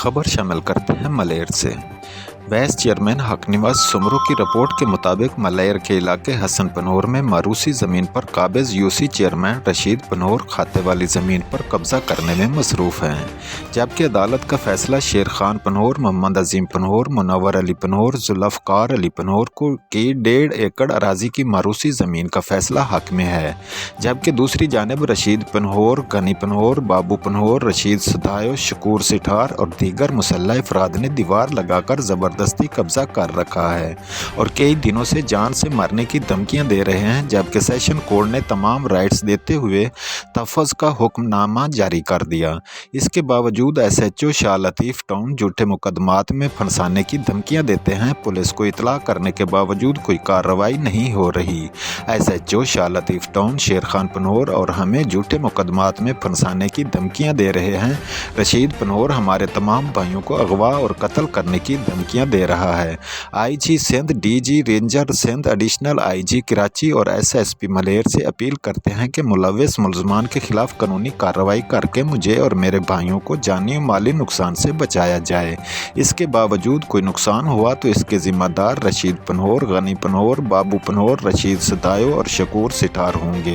खबर शामिल करते हैं मलेर से। वाइस चेयरमैन हक निवास सुमरू की रिपोर्ट के मुताबिक मलेर के इलाके हसन पनोर में मारूसी ज़मीन पर काबिज यूसी चेयरमैन रशीद पनोर खाते वाली ज़मीन पर कब्जा करने में मसरूफ़ हैं, जबकि अदालत का फैसला शेर खान पनोर, मोहम्मद अजीम पनोर, मुनव्वर अली पनोर, जुल्फ़कार अली पनोर को की 1.5 एकड़ अराजी की मारूसी ज़मीन का फैसला हक में है। जबकि दूसरी जानब रशीद पनोर, गनी पनोर, बाबू पनोर, रशीद सदायो, शकूर सिठार और दीगर मुसल्लह अफराद ने दीवार लगाकर ज़बरदस्ती कब्जा कर रखा है और कई दिनों से जान से मारने की धमकियां दे रहे हैं। जबकि सेशन कोर्ट ने तमाम राइट्स देते हुए तहफ़्फ़ुज़ का हुक्मनामा जारी कर दिया। इसके बावजूद SHO शाह लतीफ़ टाउन झूठे मुकदमात में फंसाने की धमकियां देते हैं। पुलिस को इतला करने के बावजूद कोई कार्रवाई नहीं हो रही। SHO शाह लतीफ़ टाउन शेर खान पनोर और हमें झूठे मुकदमात में फंसाने की धमकियां दे रहे हैं। रशीद पनोर हमारे तमाम भाइयों को अगवा और कत्ल करने की धमकियां दे रहा है। IG Sindh, DG ranger Sindh, additional IG Karachi और SSP मलेर से अपील करते हैं कि मुलव्विस मुल्ज़मान के खिलाफ कानूनी कार्रवाई करके मुझे और मेरे भाइयों को जानी और माली नुकसान से बचाया जाए। इसके बावजूद कोई नुकसान हुआ तो इसके ज़िम्मेदार रशीद पनोर, गनी पनोर, बाबू पनोर, रशीद सदायो और शकूर सिठार होंगे।